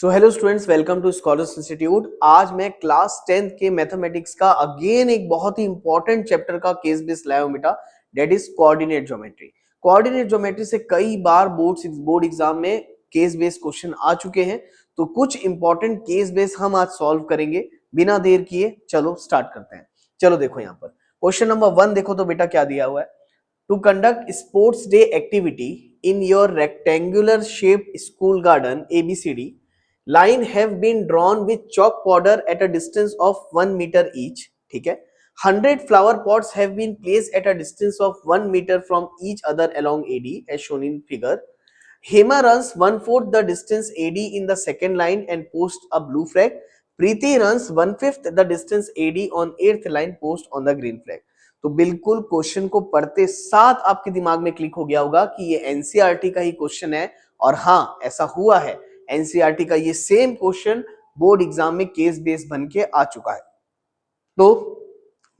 So hello students, welcome to Scholars Institute. आज मैं class 10th के मैथमेटिक्स का अगेन एक बहुत ही इंपॉर्टेंट चैप्टर का केस बेस्ड लाया हूं बेटा, that is coordinate geometry. Coordinate geometry से कई बार बोर्ड एग्जाम में केस बेस्ड क्वेश्चन आ चुके हैं, तो कुछ इंपॉर्टेंट केस बेस्ड हम आज सॉल्व करेंगे। बिना देर किए चलो स्टार्ट करते हैं। चलो देखो यहाँ पर क्वेश्चन नंबर 1 देखो तो बेटा क्या दिया हुआ है। To conduct sports day activity in your rectangular shaped school garden ABCD, line have been drawn with chalk powder at a distance of 1 meter each. ठीक है। 100 flower pots have been placed at a distance of 1 meter from each other along AD as shown in figure. Hema runs 1/4 the distance AD in the second line and posts a blue flag. Preeti runs 1/5 the distance AD on 8th line, post on the green flag. तो बिल्कुल question को पढ़ते साथ आपके दिमाग में click हो गया होगा कि ये एनसीईआरटी का ही क्वेश्चन है। और हाँ, ऐसा हुआ है, एनसीईआरटी का ये सेम क्वेश्चन बोर्ड एग्जाम में केस बेस बन के आ चुका है। तो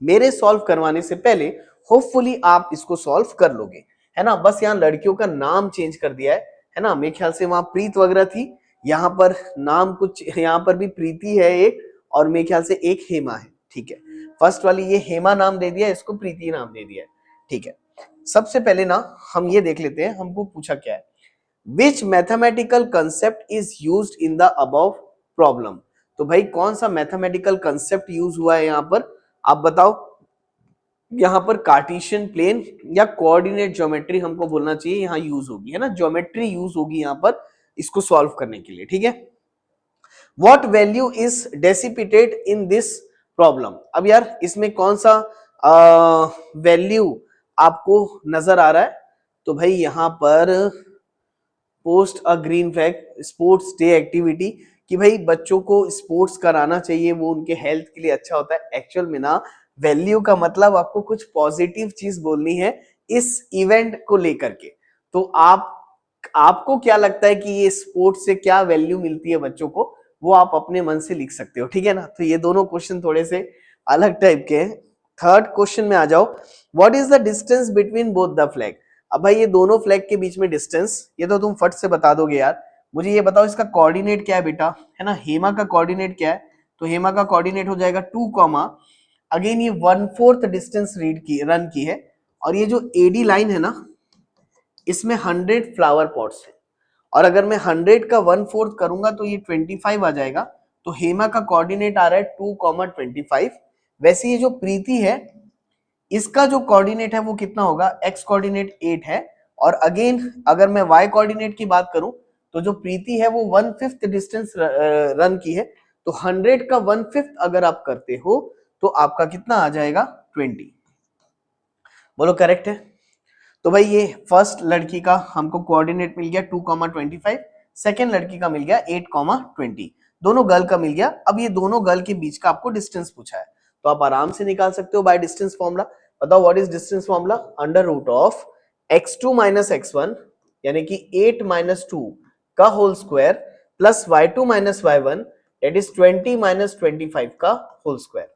मेरे सॉल्व करवाने से पहले होपफुली आप इसको सॉल्व कर लोगे, है ना। बस यहाँ लड़कियों का नाम चेंज कर दिया है ना। मेरे ख्याल से वहां प्रीत वगैरह थी, यहाँ पर नाम कुछ, यहाँ पर भी प्रीति है एक, और मेरे ख्याल से एक हेमा है। ठीक है, फर्स्ट वाली ये हेमा नाम दे दिया, इसको प्रीति नाम दे दिया। ठीक है, सबसे पहले ना हम ये देख लेते हैं हमको पूछा क्या है। Which mathematical concept is used in the above problem. तो भाई कौन सा मैथमेटिकल कंसेप्ट यूज हुआ है यहाँ पर, आप बताओ। यहाँ पर कार्टेशियन प्लेन या कोऑर्डिनेट ज्योमेट्री हमको बोलना चाहिए, यहाँ यूज होगी, है ना। ज्योमेट्री यूज होगी यहाँ पर इसको सॉल्व करने के लिए। ठीक है, what value is dissipated in this problem. अब यार इसमें कौन सा वैल्यू आपको नजर आ रहा है। तो भाई यहाँ पर post a green flag sports day activity, कि भाई बच्चों को स्पोर्ट्स कराना चाहिए, वो उनके हेल्थ के लिए अच्छा होता है। एक्चुअल में ना वैल्यू का मतलब आपको कुछ पॉजिटिव चीज बोलनी है इस इवेंट को लेकर के। तो आपको क्या लगता है कि ये स्पोर्ट्स से क्या वैल्यू मिलती है बच्चों को, वो आप अपने मन से लिख सकते हो। ठीक है ना। तो ये दोनों क्वेश्चन थोड़े से अलग टाइप के हैं। थर्ड क्वेश्चन में आ जाओ। What is the distance between both the flag. अब भाई ये दोनों फ्लैग के बीच में डिस्टेंस, ये तो तुम फट से बता दोगे यार। मुझे ये बताओ इसका कोऑर्डिनेट क्या है बेटा, है ना। हेमा का कोऑर्डिनेट क्या है, तो हेमा का कोऑर्डिनेट हो जाएगा 2 कॉमा, अगेन ये 1/4 डिस्टेंस रन की है। और ये जो एडी लाइन है ना, इसमें 100 फ्लावर पॉट्स है, और अगर मैं 100 का 1/4 करूंगा तो ये 25 आ जाएगा। तो हेमा का कोऑर्डिनेट आ रहा है 2,25। वैसे ये जो प्रीति है, इसका जो कोऑर्डिनेट है वो कितना होगा, एक्स कोऑर्डिनेट 8 है। और अगेन अगर मैं वाई कोऑर्डिनेट की बात करूं, तो जो प्रीति है वो 1/5 डिस्टेंस रन की है। तो 100 का 1/5 अगर आप करते हो तो आपका कितना आ जाएगा, 20। बोलो करेक्ट है। तो भाई ये फर्स्ट लड़की का हमको कोऑर्डिनेट मिल गया 2,25, सेकेंड लड़की का मिल गया 8,20, दोनों गर्ल का मिल गया। अब ये दोनों गर्ल के बीच का आपको डिस्टेंस पूछा है, तो आप आराम से निकाल सकते हो बाय डिस्टेंस फॉर्मूला। बताओ what is distance formula, under root of x2 minus x1 यानी कि 8 माइनस 2 का whole square plus y2 minus y1 that is 20 minus 25 का होल स्क्वायर।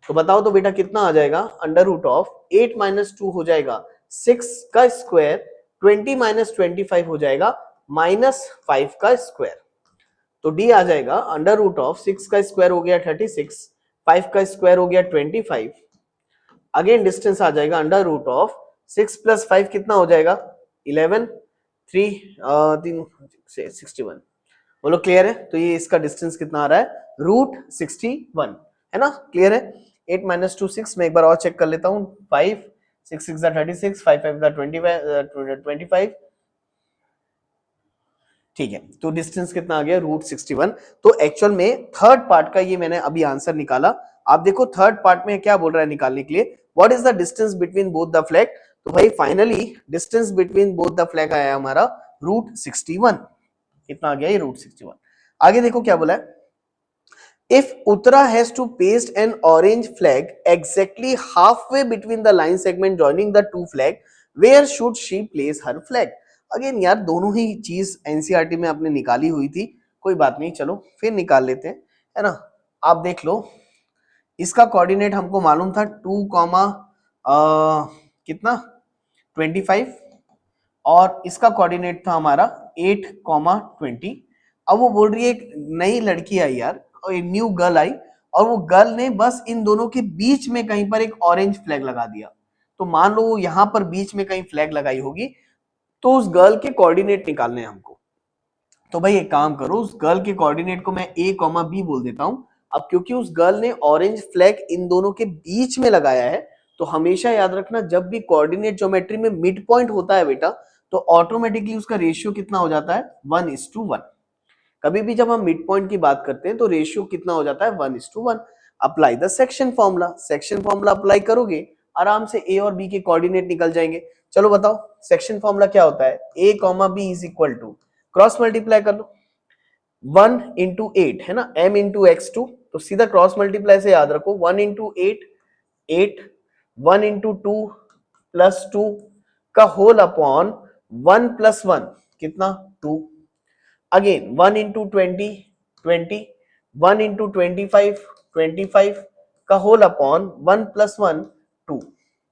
तो बताओ तो बेटा कितना आ जाएगा, अंडर रूट ऑफ 8 माइनस 2 हो जाएगा 6 का स्क्वायर, 20 माइनस 25 हो जाएगा -5 का स्क्वायर। तो डी आ जाएगा अंडर रूट ऑफ 6 का स्क्वायर हो गया 36, 5 का स्क्वायर हो गया 25। अगेन डिस्टेंस आ जाएगा अंडर रूट ऑफ 6 प्लस 5 कितना हो जाएगा 11, 61। बोलो क्लियर है। तो ये इसका डिस्टेंस कितना आ रहा है, √61, है ना। क्लियर है। 8 माइनस 2 6, मैं एक बार और चेक कर लेता हूँ। 5 6 6 36, 5 5 25। ठीक है, तो डिस्टेंस कितना आ गया, √61। तो एक्चुअल में थर्ड पार्ट का ये मैंने अभी आंसर निकाला। आप देखो थर्ड पार्ट में क्या बोल रहा है निकालने के लिए, what is the distance between both the flag. तो भाई finally distance between both the flag आया हमारा √61। कितना आ गया, ये √61। आगे देखो क्या बोला है, if Uttara has to paste an orange flag exactly halfway between the line segment joining the two flag, where should she place her flag। Again यार दोनों ही चीज एनसीईआरटी में आपने निकाली हुई थी, कोई बात नहीं, चलो फिर निकाल लेते हैं, है ना। आप देख लो, इसका कोऑर्डिनेट हमको मालूम था 2 कॉमा कितना 25, और इसका कोऑर्डिनेट था हमारा 8,20। अब वो बोल रही है एक नई लड़की आई यार, और एक न्यू गर्ल आई, और वो गर्ल ने बस इन दोनों के बीच में कहीं पर एक ऑरेंज फ्लैग लगा दिया। तो मान लो वो यहां पर बीच में कहीं फ्लैग लगाई होगी, तो उस गर्ल के कोऑर्डिनेट निकालने हैं हमको। तो भाई एक काम करो, उस गर्ल के कोऑर्डिनेट को मैं ए कॉमा बी बोल देता हूं। अब क्योंकि उस गर्ल ने ऑरेंज फ्लैग इन दोनों के बीच में लगाया है, तो हमेशा याद रखना जब भी कोऑर्डिनेट ज्योमेट्री में मिड पॉइंट होता है बेटा, तो ऑटोमेटिकली उसका रेशियो कितना हो जाता है, 1:1। कभी भी जब हम मिड पॉइंट की बात करते हैं तो रेशियो कितना हो जाता है, 1:1। Apply the section formula, section formula apply करोगे, आराम से ए और बी के कोऑर्डिनेट निकल जाएंगे। चलो बताओ सेक्शन फॉर्मूला क्या होता है, A comma B is equal to, cross multiply कर लो, 1 into 8 है ना, m into x2, तो सीधा क्रॉस मल्टीप्लाई से याद रखो 1 into 8 8, 1 into 2 +2 का होल अपॉन 1 + 1 कितना 2, अगेन 1 into 20 20, 1 into 25 25 का होल अपॉन 1 + 1 2।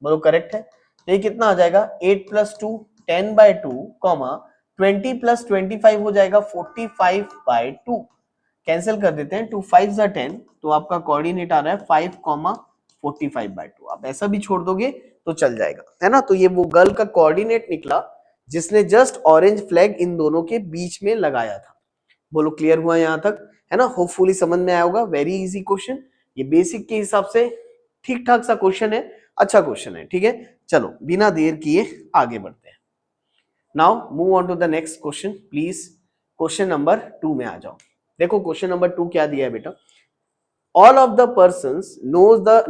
बोलो करेक्ट है। तो ये कितना आ जाएगा 8 + 2 10/2 कॉमा 20 + 25 हो जाएगा 45/2। कैंसिल कर देते हैं, 2 5 are 10, तो आपका कोऑर्डिनेट आ रहा है 5,45/2। आप ऐसा भी छोड़ दोगे तो चल जाएगा, है ना। तो ये वो गर्ल का कोऑर्डिनेट निकला जिसने जस्ट ऑरेंज फ्लैग इन दोनों के बीच में लगाया था। बोलो क्लियर हुआ यहां तक, है ना। होपफुली समझ में आया होगा। वेरी इजी क्वेश्चन, ये बेसिक के हिसाब से ठीक ठाक सा क्वेश्चन है, अच्छा क्वेश्चन है, ठीक है। चलो बिना देर किए आगे बढ़ते हैं। Now move on to the next question please. Question number 2 में आ जाओ। देखो क्वेश्चन नंबर 2 क्या दिया है बेटा, all of the persons knows that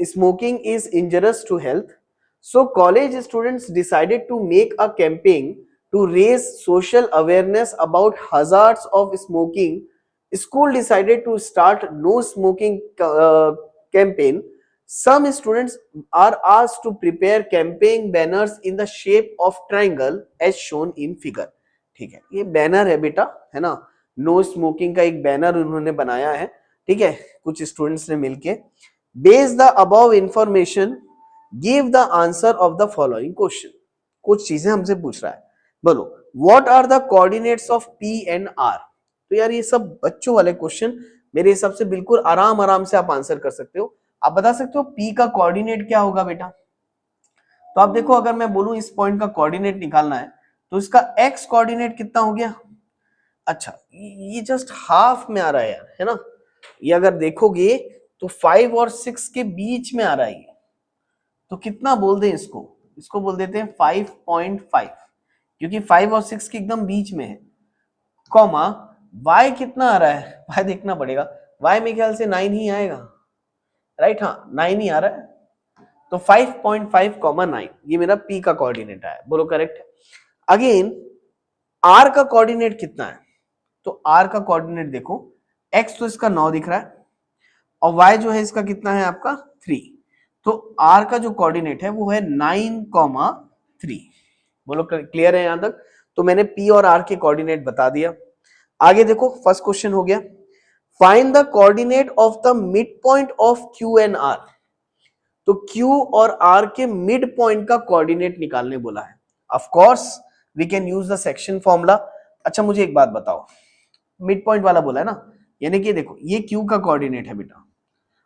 smoking is injurious to health, so college students decided to make a campaign to raise social awareness about hazards of smoking. School decided to start no smoking campaign. Some students are asked to prepare campaign banners in the shape of triangle as shown in figure। ठीक है, ये banner है बेटा, है ना। No smoking का एक banner उन्होंने बनाया है, ठीक है, कुछ स्टूडेंट्स ने मिलके। Base the above information, give the answer of the following question. कुछ चीजें हमसे पूछ रहा है, बोलो what are the coordinates of P and R. तो यार ये सब बच्चों वाले क्वेश्चन मेरे हिसाब से बिल्कुल आराम आराम से आप आंसर कर सकते हो। आप बता सकते हो पी का कोऑर्डिनेट क्या होगा बेटा। तो आप देखो, अगर मैं बोलूं इस पॉइंट का कोऑर्डिनेट निकालना है, तो इसका एक्स कोऑर्डिनेट कितना हो गया। अच्छा, ये जस्ट हाफ में आ रहा है यार, है ना। ये अगर देखोगे तो 5 और 6 के बीच में आ रहा है ये। तो कितना बोल दें इसको, इसको बोल देते हैं 5.5, क्योंकि 5 और 6 के एकदम बीच में है। कॉमा y कितना आ रहा है, y देखना पड़ेगा, y में ख्याल से 9 ही आएगा, राइट। हाँ 9 ही आ रहा है। तो 5.5, 9 ये मेरा p का कोऑर्डिनेट है, बोलो करेक्ट है। अगेन r का कोऑर्डिनेट कितना है, तो r का कोऑर्डिनेट देखो, x तो इसका 9 दिख रहा है, और y जो है इसका कितना है आपका 3। तो r का जो कोऑर्डिनेट है वो है 9,3। बोलो क्लियर है यहां तक। तो मैंने p और r के कोऑर्डिनेट बता दिया। आगे देखो, फर्स्ट क्वेश्चन हो गया, find the coordinate of the mid point of q and r। तो q और r के मिड पॉइंट का कोऑर्डिनेट निकालने बोला है। Of course we can use the section formula. अच्छा मुझे एक बात बताओ, मिड पॉइंट वाला बोला है ना, यानी कि देखो ये q का कोऑर्डिनेट है बेटा।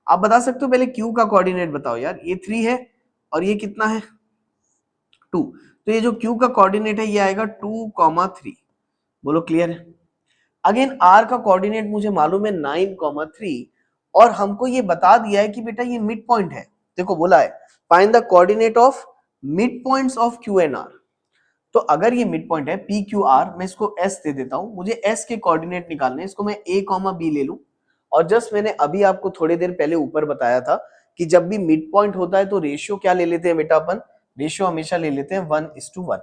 आप बता सकते हो पहले q का कोऑर्डिनेट बताओ यार, ये 3 है और ये कितना है 2। तो ये जो q का कोऑर्डिनेट है ये आएगा 2,3। बोलो क्लियर है। अगेन r का कोऑर्डिनेट मुझे मालूम है 9,3, और हमको ये बता दिया है कि बेटा ये मिड पॉइंट है। देखो बोला है find the coordinate of mid points of q and r। तो अगर ये मिड पॉइंट है पी क्यू आर, मैं इसको एस दे देता हूं, मुझे एस के कोऑर्डिनेट निकालने, इसको मैं ए कॉमा बी ले लूं। और जस्ट मैंने अभी आपको थोड़ी देर पहले ऊपर बताया था कि जब भी मिड पॉइंट होता है तो रेशियो क्या ले लेते हैं बेटा, अपन रेशियो हमेशा ले लेते हैं 1:1।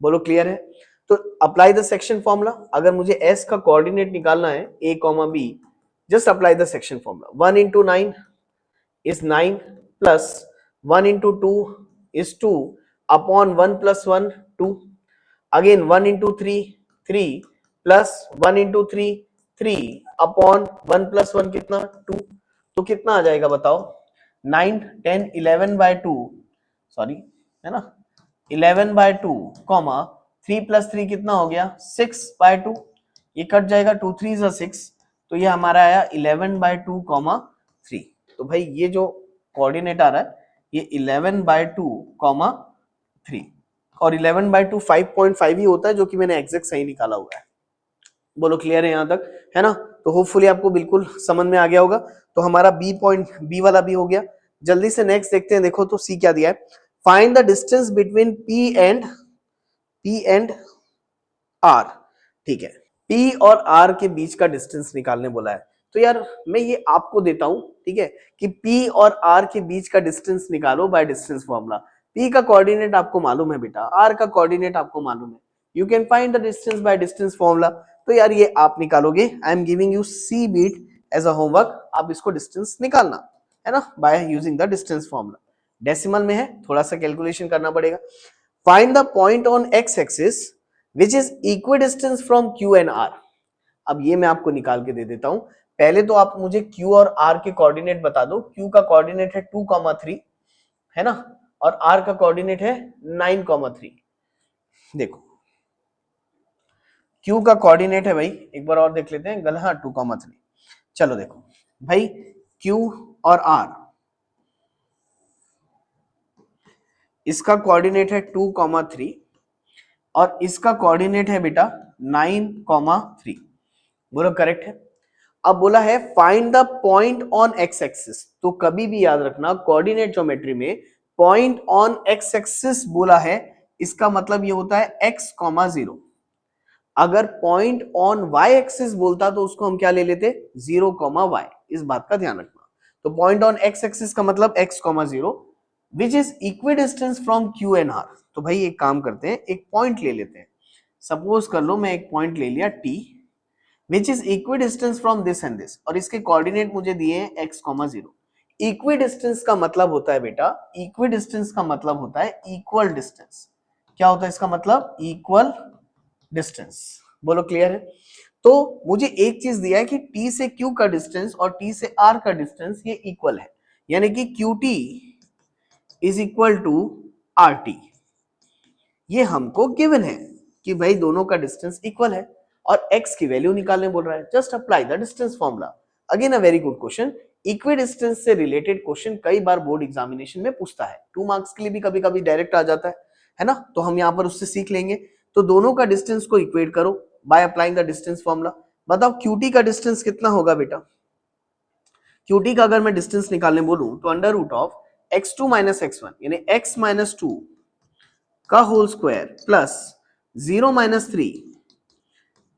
बोलो क्लियर है। तो अप्लाई द सेक्शन फॉर्मूला। अगर मुझे एस का कोऑर्डिनेट निकालना है A comma B, just apply the section formula. 1 into 9 is 9 plus 1 into 2 is 2 upon 1 + 1 2। Again 1 into 3 3 plus 1 into 3 3 upon 1 + 1 कितना 2। तो कितना आ जाएगा बताओ, 9 10 11/2, सॉरी है ना, 11/2 कॉमा 3 प्लस 3 कितना हो गया 6/2, ये कट जाएगा 2 3 is 6, तो ये हमारा आया 11/2 कॉमा 3। तो भाई ये जो कोऑर्डिनेट आ रहा है ये 11/2 कॉमा 3, और 11/2 5.5 ही होता है, जो कि मैंने एग्जैक्ट सही निकाला हुआ है। बोलो क्लियर है यहाँ तक, है ना? तो होपफुली आपको बिल्कुल समझ में आ गया होगा। तो हमारा बी वाला भी हो गया। जल्दी से नेक्स्ट देखते हैं। देखो तो सी क्या दिया है, find the distance between P and R. ठीक है, पी और आर के बीच का डिस्टेंस निकालने बोला है। तो यार मैं ये आपको देता हूं, ठीक है, कि पी और आर के बीच का डिस्टेंस निकालो बाय डिस्टेंस फॉर्मूला। पी का कोऑर्डिनेट आपको मालूम है बेटा, आर का कोऑर्डिनेट आपको मालूम है, you can find the distance by distance formula. तो यार ये आप निकालोगे, I am giving you C bit as a homework, आप इसको डिस्टेंस निकालना है ना by using the distance formula. Decimal में है, थोड़ा सा कैलकुलेशन करना पड़ेगा। Find the point on X axis which is equidistance from Q and R. अब ये मैं आपको निकाल के दे देता हूं। पहले तो आप मुझे Q और R के कोऑर्डिनेट बता दो। Q का कोऑर्डिनेट है 2,3, है ना, और R का कोऑर्डिनेट है 9,3। देखो Q का कोऑर्डिनेट है भाई, एक बार और देख लेते हैं, गलत, हाँ 2,3। चलो देखो भाई, Q और R, इसका कोऑर्डिनेट है 2,3 और इसका कोऑर्डिनेट है बेटा 9,3। बोलो करेक्ट है। अब बोला है find the point on X axis. तो कभी भी याद रखना कोऑर्डिनेट ज्योमेट्री में पॉइंट ऑन एक्स एक्सिस बोला है, इसका मतलब ये होता है x, 0। अगर पॉइंट ऑन y एक्सिस बोलता तो उसको हम क्या ले लेते, 0, y। इस बात का ध्यान रखना। तो पॉइंट ऑन x एक्सिस का मतलब x, 0 which is equidistance from q and r। तो भाई एक काम करते हैं, एक पॉइंट ले लेते हैं। सपोज कर लो मैं एक पॉइंट ले लिया t which is equidistance from this and this, और इसके कोऑर्डिनेट मुझे दिए हैं x, 0। इक्विडिस्टेंस का मतलब होता है बेटा, इक्विडिस्टेंस का मतलब होता है इक्वल डिस्टेंस। क्या होता है इसका मतलब, इक्वल डिस्टेंस। बोलो क्लियर है। तो मुझे एक चीज दिया है कि t से q का डिस्टेंस और t से r का डिस्टेंस ये इक्वल है, यानी कि qt is equal to rt। ये हमको गिवन है कि भाई दोनों का डिस्टेंस इक्वल है और x की वैल्यू निकालने बोल रहा है। Just apply the distance formula. Again a very good question. Equi distance से रिलेटेड क्वेश्चन कई बार बोर्ड एग्जामिनेशन में पूछता है, 2 मार्क्स के लिए भी कभी कभी डायरेक्ट आ जाता है ना। तो हम यहाँ पर उससे सीख लेंगे। तो दोनों का डिस्टेंस को इक्वेट करो by applying the distance formula. बताओ QT का डिस्टेंस कितना होगा बेटा। QT का अगर मैं डिस्टेंस निकालने बोलूं तो under root of x2 minus x1 यानी x माइनस 2 का होल स्क्वायर प्लस 0 माइनस 3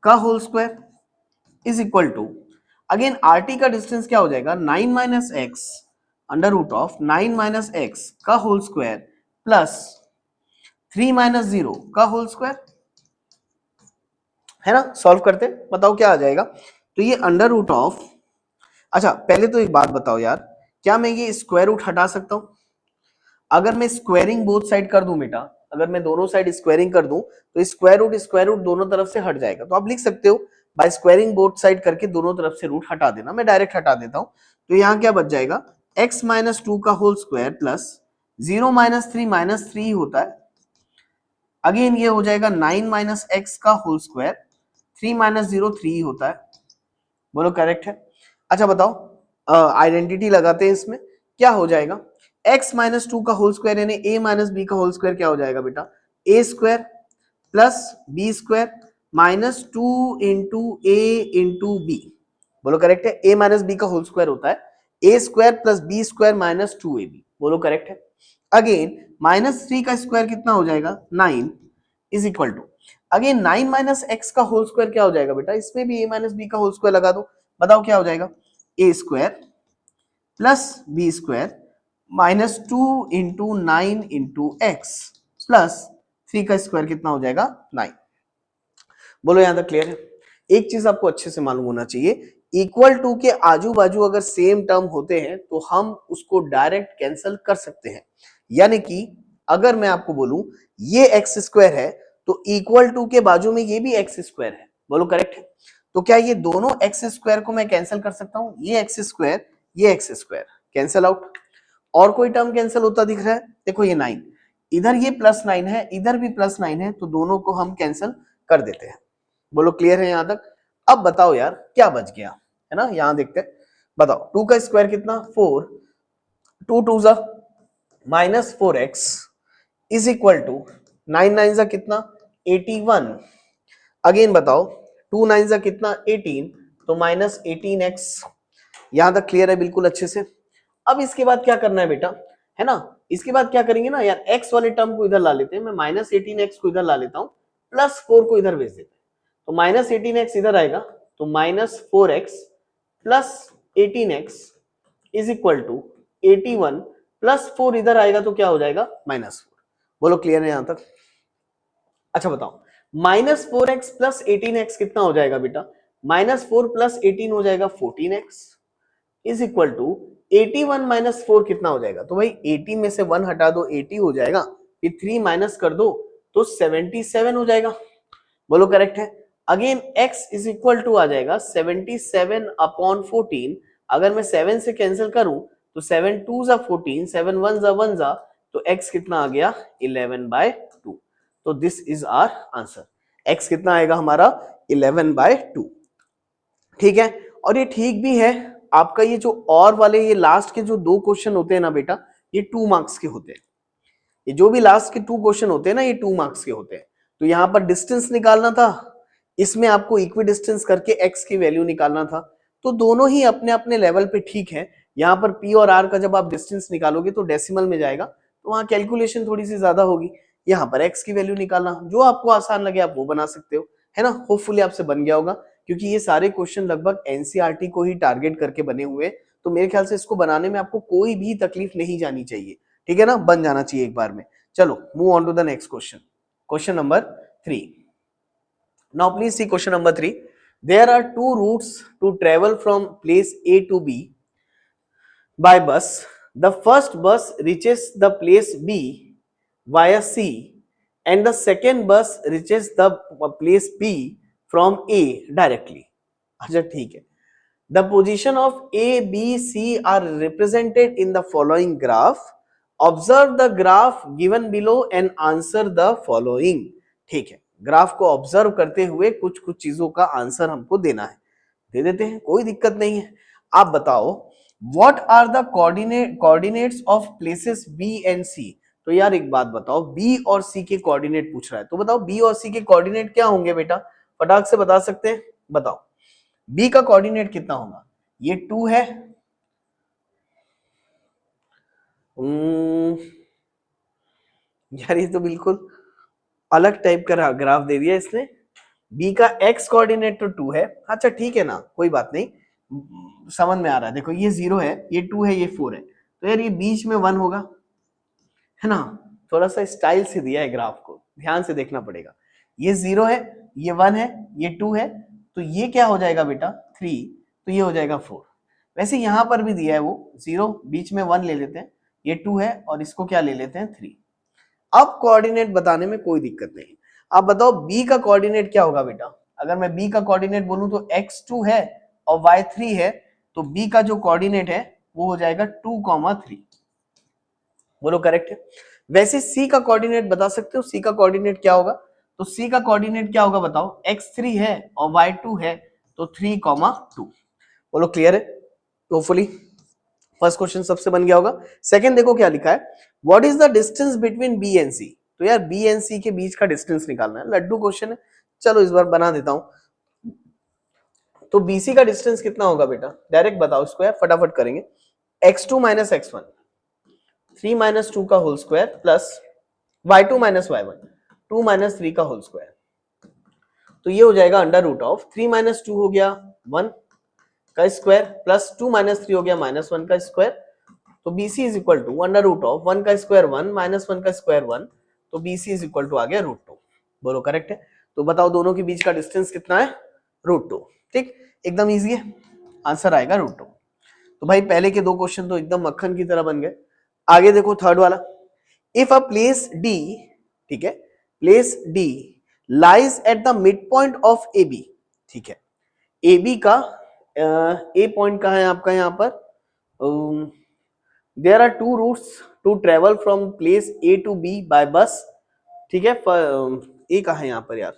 का whole square is equal to, again RT का डिस्टेंस क्या हो जाएगा, 9 minus X under root of 9 minus X का होल स्क्वायर प्लस 3 माइनस 0 का whole square, है ना। सॉल्व करते हैं, बताओ क्या आ जाएगा। तो ये अंडर रूट ऑफ, अच्छा पहले तो एक बात बताओ यार, क्या मैं ये स्क्वायर रूट हटा सकता हूं। अगर मैं स्क्वायरिंग बोथ साइड कर दूं बेटा, अगर मैं दोनों साइड स्क्वायरिंग कर दूं तो स्क्वायर रूट दोनों तरफ से हट जाएगा। तो आप लिख सकते हो बाय स्क्वायरिंग बोथ साइड करके दोनों तरफ से रूट हटा देना। मैं डायरेक्ट हटा देता हूं। तो यहाँ क्या बच जाएगा, x माइनस 2 का होल स्क्वायर प्लस 0 माइनस 3 होता है, अगेन ये हो जाएगा 9 माइनस एक्स का होल स्क्वायर, 3 माइनस 0 3 होता है। बोलो करेक्ट है। अच्छा बताओ आइडेंटिटी लगाते हैं इसमें, क्या हो जाएगा, x माइनस 2 का होल स्क्वायर यानी a माइनस बी का होल स्क्वायर क्या हो जाएगा बेटा, a square plus B square minus 2 into A into B. बोलो करेक्ट है। a माइनस बी का होल स्क्वायर होता है a square plus B square minus 2ab। बोलो करेक्ट है। अगेन माइनस 3 का स्क्वायर कितना हो जाएगा, 9 is equal to, again 9 minus X का होल स्क्वायर क्या हो जाएगा बेटा, इसमें भी a माइनस बी का होल स्क्वायर लगा दो। बताओ क्या हो जाएगा, a square plus B square minus 2 into 9 into X plus 3 का स्क्वायर कितना हो जाएगा, 9। बोलो यहां तक क्लियर है। एक चीज आपको अच्छे से मालूम होना चाहिए, इक्वल टू के आजू बाजू अगर सेम टर्म होते हैं तो हम उसको डायरेक्ट कैंसिल कर सकते हैं। यानी कि अगर मैं आपको बोलूं ये एक्स स्क्वायर है तो इक्वल टू के बाजू में ये भी एक्स स्क्वायर है। बोलो करेक्ट है। तो क्या ये दोनों एक्स स्क्वायर को मैं कैंसिल कर सकता हूं, ये एक्स स्क्वायर ये एक्स स्क्वायर कैंसिल आउट। और कोई टर्म कैंसिल होता दिख रहा है, देखो ये 9, इधर ये +9 है, इधर भी +9 है, तो दोनों को हम कैंसिल कर देते हैं। बोलो क्लियर है यहां तक? अब बताओ यार क्या बच गया, है ना, यहां देखते हैं। बताओ 2 का स्क्वायर कितना 4, 2 2 जा -4x इज इक्वल टू 9 9 जा कितना 81। अगेन बताओ 2 9 जा कितना 18, तो -18x। यहां तक क्लियर है बिल्कुल अच्छे से? अब इसके बाद क्या करना है बेटा, है ना, इसके बाद क्या करेंगे ना यार, x वाले टर्म को इधर ला लेते हैं, मैं -18x को इधर ला लेता हूं, +4 को इधर भेज देते हैं, तो -18x इधर आएगा, तो -4x plus 18x is equal to 81 +4 इधर आएगा तो क्या हो जाएगा -4। बोलो क्लियर है यहां तक? अच्छा बताओ -4x प्लस 18x कितना हो जाएगा बेटा, -4 प्लस 18 हो जाएगा 14x इज इक्वल टू 81 -4 कितना हो जाएगा, तो भाई 80 में से 1 हटा दो 80 हो जाएगा, फिर 3 माइनस कर दो तो 77 हो जाएगा। बोलो करेक्ट है? Again x is equal to आ जाएगा 77 अपॉन 14। अगर मैं 7 से कैंसिल करूं तो 7 2 जा 14, 7 1 जा 1 जा, तो x कितना आ गया 11/2। तो this is our answer. x कितना आएगा हमारा 11/2। ठीक है, और ये ठीक भी है। आपका ये जो और वाले ये लास्ट के जो 2 क्वेश्चन होते हैं ना बेटा, ये 2 मार्क्स के होते हैं। ये जो भी लास्ट के 2 क्वेश्चन होते हैं ना, ये 2 मार्क्स के होते हैं। तो यहां पर डिस्टेंस निकालना था, इसमें आपको इक्वी डिस्टेंस करके x की वैल्यू निकालना था। तो दोनों ही अपने अपने लेवल पे ठीक है। यहाँ पर p और r का जब आप डिस्टेंस निकालोगे तो डेसिमल में जाएगा, तो वहां कैलकुलेशन थोड़ी सी ज्यादा होगी। यहाँ पर x की वैल्यू निकालना, जो आपको आसान लगे आप वो बना सकते हो, है ना। होपफुली आपसे बन गया होगा, क्योंकि ये सारे क्वेश्चन लगभग एनसीईआरटी को ही टारगेट करके बने हुए, तो मेरे ख्याल से इसको बनाने में आपको कोई भी तकलीफ नहीं जानी चाहिए। ठीक है ना, बन जाना चाहिए एक बार में। चलो move on to the next question, question number 3। Now please see question number 3. There are two routes to travel from place A to B by bus. The first bus reaches the place B via C and the second bus reaches the place B from A directly. अच्छा ठीक है। The position of A, B, C are represented in the following graph. Observe the graph given below and answer the following. ठीक है, graph को observe करते हुए कुछ कुछ चीजों का आंसर हमको देना है, दे देते हैं, कोई दिक्कत नहीं है। आप बताओ what are the coordinates of places B and C. तो यार एक बात बताओ, बी और सी के कोऑर्डिनेट पूछ रहा है, तो बताओ बी और सी के कोऑर्डिनेट क्या होंगे बेटा, फटाक से बता सकते हैं? बताओ बी का कोऑर्डिनेट कितना होगा, ये 2 है, यार ये तो बिल्कुल अलग टाइप का ग्राफ दे दिया इसने। बी का एक्स कोऑर्डिनेट तो 2 है, अच्छा ठीक है ना, कोई बात नहीं, समझ में आ रहा है। देखो ये 0 है, ये 2 है, ये 4 है, तो यार ये बीच में 1 होगा, है ना। थोड़ा सा स्टाइल से दिया है ग्राफ को, ध्यान से देखना पड़ेगा। ये 0 है, ये 1 है, ये 2 है, तो ये क्या हो जाएगा बेटा 3, तो ये हो जाएगा 4। वैसे यहां पर भी दिया है वो 0, बीच में 1 ले लेते हैं, ये 2 है और इसको क्या ले लेते हैं 3। अब कोऑर्डिनेट बताने में कोई दिक्कत नहीं। आप बताओ बी का कोऑर्डिनेट क्या होगा बेटा, अगर मैं बी का कोऑर्डिनेट बोलूं तो x2 है और y3 है, तो बी का जो कोऑर्डिनेट है वो हो जाएगा 2,3। बोलो करेक्ट है? वैसे सी का कोऑर्डिनेट बता सकते हो, सी का कोऑर्डिनेट क्या होगा, तो सी का कोऑर्डिनेट क्या होगा बताओ, x3 है और y2 है, तो 3,2। बोलो क्लियर है? होपफुली फर्स्ट क्वेश्चन सबसे बन गया होगा। सेकंड देखो क्या लिखा है, what is the distance between B and C. तो यार बी एंड सी के बीच का डिस्टेंस निकालना है, लड्डू क्वेश्चन है, चलो इस बार बना देता हूं। तो बीसी का डिस्टेंस कितना होगा बेटा, डायरेक्ट बताओ इसको यार, फटाफट करेंगे। x2 माइनस x1, 3 माइनस 2 का whole square plus y2 minus y1, 2 minus 3 का होल स्क्वायर, तो ये हो जाएगा अंडर रूट ऑफ 3 माइनस 2 हो गया 1 का स्क्वायर प्लस 2 माइनस 3 हो गया -1 का स्क्वायर, तो BC is equal to under root of 1 का स्क्वायर 1 माइनस 1 का स्क्वायर 1, तो BC इज इक्वल टू आ गया √2। बोलो करेक्ट है? तो बताओ दोनों के बीच का डिस्टेंस कितना है, √2। ठीक, एकदम इजी है, आंसर आएगा √2। तो भाई पहले के 2 क्वेश्चन तो एकदम मक्खन की तरह बन गए। आगे देखो थर्ड वाला, इफ अ प्लेस डी, ठीक है, place D lies at the mid point of A B, ठीक है, ए बी का ए पॉइंट कहाँ है आपका, यहाँ पर there are two routes to travel from place A to B by bus. ठीक है, ए कहाँ है यहाँ पर यार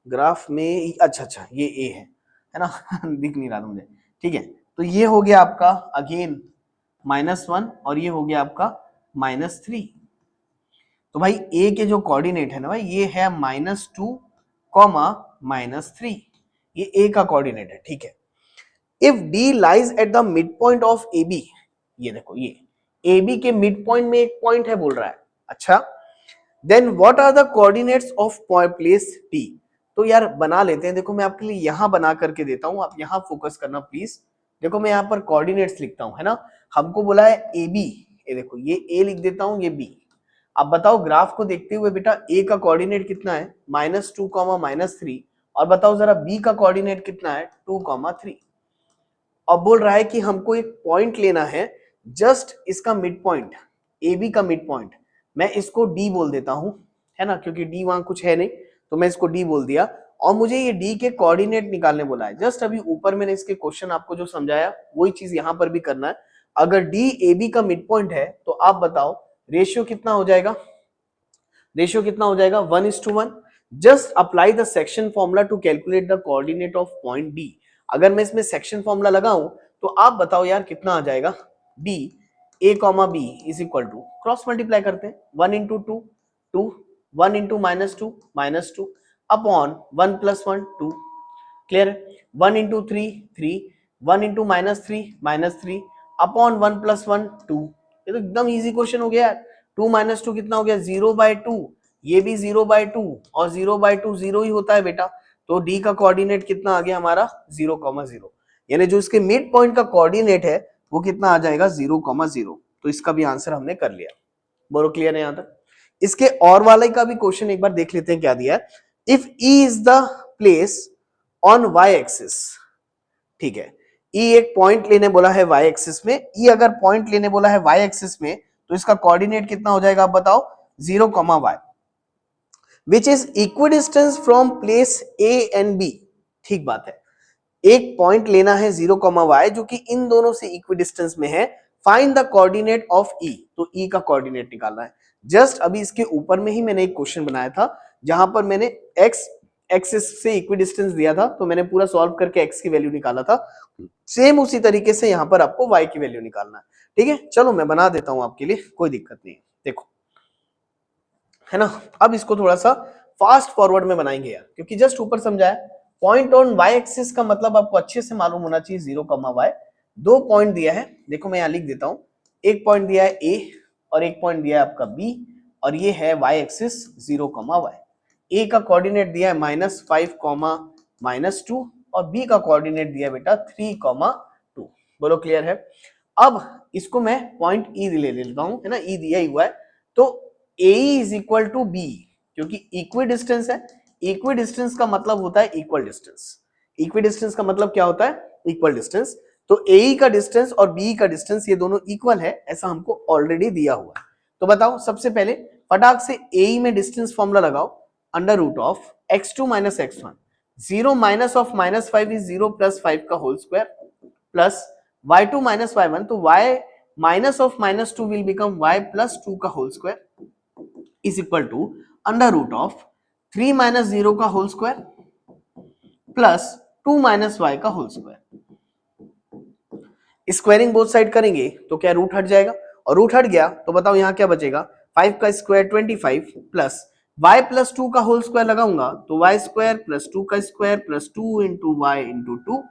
ग्राफ में, अच्छा ये ए है ना दिख नहीं रहा था मुझे। ठीक है, तो ये हो गया आपका अगेन -1 और ये हो गया आपका -3। तो भाई ए के जो कोऑर्डिनेट है ना भाई, ये है -2, -3, ये ए का कोऑर्डिनेट है। ठीक है, if D lies at the mid point of A B, ये देखो ये ए बी के मिड पॉइंट में एक पॉइंट है बोल रहा है। अच्छा, then what are the coordinates of place D. तो यार बना लेते हैं, देखो मैं आपके लिए यहां बना करके देता हूं, आप यहां फोकस करना प्लीज। देखो मैं यहां पर कोऑर्डिनेट्स लिखता हूं, है ना, हमको बोला है ए बी, ये देखो ये ए लिख देता हूं, ये बी। अब बताओ ग्राफ को देखते हुए बेटा ए का कोऑर्डिनेट कितना है -2, -3, और बताओ जरा बी का कोऑर्डिनेट कितना है 2, 3। अब बोल रहा है कि हमको एक पॉइंट लेना है, जस्ट इसका मिड पॉइंट, ए बी का मिड पॉइंट, मैं इसको डी बोल देता हूं, है ना, क्योंकि डी वहां कुछ है नहीं तो मैं इसको डी बोल दिया। और मुझे ये डी के कोऑर्डिनेट निकालने बोला है। जस्ट अभी ऊपर मैंने इसके क्वेश्चन आपको जो समझाया वही चीज यहां पर भी करना है। अगर डी ए बी का मिड पॉइंट है तो आप बताओ रेशियो कितना हो जाएगा, रेशियो कितना हो जाएगा 1:1। Just apply the section formula to calculate the coordinate of point D. अगर मैं इसमें सेक्शन फॉर्मूला लगाऊं तो आप बताओ यार कितना आ जाएगा, D A comma B is equal to, cross multiply करते हैं, 1 इंटू 2 2, 1 इंटू -2 अपॉन 1 + 1 2, क्लियर है, 1 इंटू 3 3, 1 इंटू -3 अपॉन 1 + 1 2। ये तो एकदम इजी क्वेश्चन हो गया यार। 2 - 2 कितना हो गया 0/2, ये भी 0/2 और 0/2 0 ही होता है बेटा। तो डी का कोऑर्डिनेट कितना आ गया हमारा 0,0, यानी जो इसके मिड पॉइंट का कोऑर्डिनेट है वो कितना आ जाएगा 0,0। तो इसका भी आंसर हमने कर लिया। बोलो क्लियर है यहां तक। इसके और वाले का भी क्वेश्चन एक बार देख लेते हैं क्या दिया है। If E is the place on Y axis, ठीक है, ई एक पॉइंट लेने बोला है वाई एक्सिस में, ई अगर पॉइंट लेने बोला है वाई एक्सिस में तो इसका कोऑर्डिनेट कितना हो जाएगा आप बताओ 0,y, which is equidistance from place A and B. ठीक बात है, एक पॉइंट लेना है 0,y जो कि इन दोनों से इक्विडिस्टेंस में है। फाइंड द कोऑर्डिनेट ऑफ ई, तो ई का कोऑर्डिनेट निकालना है। जस्ट अभी इसके ऊपर में ही मैंने एक क्वेश्चन बनाया था जहां पर मैंने एक्स एक्सिस से इक्विडिस्टेंस दिया था, तो मैंने पूरा सॉल्व करके एक्स की वैल्यू निकाला था। सेम उसी तरीके से यहां पर आपको वाई की वैल्यू निकालना है। ठीक है, चलो मैं बना देता हूं आपके लिए, कोई दिक्कत नहीं है। देखो, है ना, अब इसको थोड़ा सा फास्ट फॉरवर्ड में बनाएंगे यार, क्योंकि जस्ट ऊपर समझाया। पॉइंट ऑन वाई एक्सिस का मतलब आपको अच्छे से मालूम होना चाहिए 0,y। दो पॉइंट दिया है, देखो मैं यहां लिख देता हूं, एक पॉइंट दिया है ए और एक पॉइंट दिया है आपका बी, और ये है वाई एक्सिस 0,y। ए का कोऑर्डिनेट दिया है -5, -2, और बी का कोऑर्डिनेट दिया है बेटा 3,2। बोलो क्लियर है। अब इसको मैं पॉइंट ई ले लेता हूं, है ना, ई दिया ही हुआ है, तो ए इज इक्वल टू बी, क्योंकि इक्वी डिस्टेंस है। इक्वी डिस्टेंस का मतलब होता है इक्वल डिस्टेंस। इक्वी डिस्टेंस का मतलब क्या होता है इक्वल डिस्टेंस। तो ए का डिस्टेंस और बी का डिस्टेंस ये दोनों इक्वल है, ऐसा हमको ऑलरेडी दिया हुआ है। तो बताओ सबसे पहले फटाक से ए में डिस्टेंस फॉर्मूला लगाओ, √x2 - x1, 0 minus of -5 is 0 + 5 का whole square, plus y2 - y1, तो y minus of -2 will become y + 2 का whole square is equal to √3 - 0 का होल स्क्वायर प्लस 2 - y का whole square. Squaring both side करेंगे तो क्या root हट जाएगा, और रूट हट गया तो बताओ यहां क्या बचेगा, 5 का स्क्वायर 25 प्लस y + 2 का होल स्क्वायर लगाऊंगा तो y² + 2 का square plus 2 × y × 2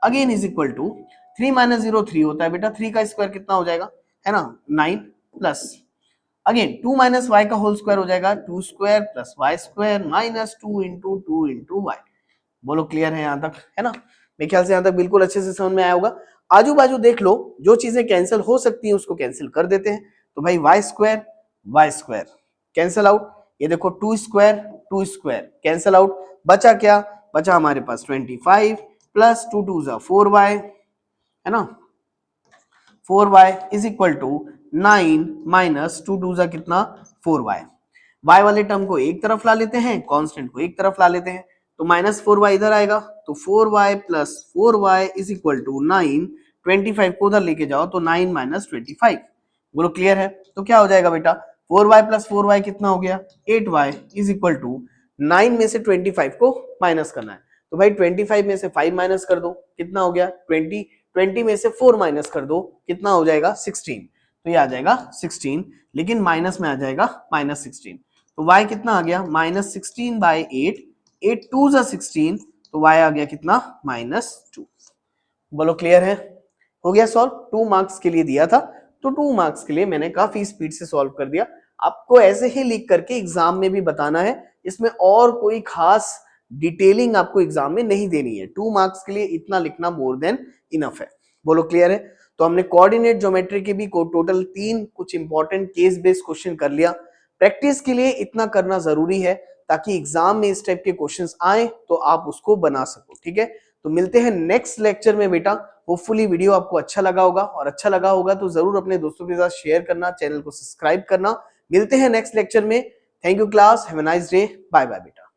again is equal to 3 - 0 3 होता है बेटा, 3 का स्क्वायर कितना हो जाएगा, है ना 9, प्लस अगेन 2 - y का होल स्क्वायर हो जाएगा 2² + y² - 2 × 2 × y। बोलो क्लियर है यहां तक, है ना। मेरे ख्याल से यहां तक बिल्कुल अच्छे से समझ में आया होगा। आजू बाजू देख लो, जो चीजें कैंसिल हो सकती हैं उसको कैंसिल कर देते हैं। तो भाई y² कैंसिल आउट, ये देखो 2² कैंसिल आउट, बचा क्या, बचा हमारे पास 25 प्लस 2 2 = 4y, है ना, 4y is equal to 9 minus 2 2 कितना 4y। y वाले टर्म को एक तरफ ला लेते हैं, कांस्टेंट को एक तरफ ला लेते हैं, तो -4y इधर आएगा, तो 4y + 4y is equal to 9, 25 को उधर लेके जाओ तो 9 - 25, बोलो क्लियर है? तो क्या हो जाएगा बेटा, 4y प्लस 4y कितना हो गया, 8y इज इक्वल टू 9 में से 25 को माइनस करना है। तो भाई 25 में से 5 माइनस कर दो, कितना हो गया 20, 20 में से 4 माइनस कर दो, कितना हो जाएगा 16। तो ये आ जाएगा 16, लेकिन माइनस में आ जाएगा -16। तो y कितना आ गया -16/8, 8 2 जा 16, तो y आ गया कितना -2। बोलो क्लियर है? हो गया सॉल्व। 2 मार्क्स के लिए दिया था, तो 2 मार्क्स के लिए मैंने काफी स्पीड से सॉल्व कर दिया। आपको ऐसे ही लिख करके एग्जाम में भी बताना है, इसमें और कोई खास डिटेलिंग आपको एग्जाम में नहीं देनी है। 2 मार्क्स के लिए इतना लिखना मोर देन इनफ है। बोलो क्लियर है? तो हमने कोऑर्डिनेट ज्योमेट्री के भी टोटल 3 कुछ इंपॉर्टेंट केस बेस्ड क्वेश्चन कर लिया। प्रैक्टिस के लिए इतना करना जरूरी है, ताकि एग्जाम में इस टाइप के क्वेश्चंस आए तो आप उसको बना सको। ठीक है, तो मिलते हैं नेक्स्ट लेक्चर में बेटा। होपफुली वीडियो आपको अच्छा लगा होगा, और अच्छा लगा होगा तो जरूर अपने दोस्तों के साथ शेयर करना, चैनल को सब्सक्राइब करना। मिलते हैं नेक्स्ट लेक्चर में। Thank you class, have a nice day, bye bye बेटा।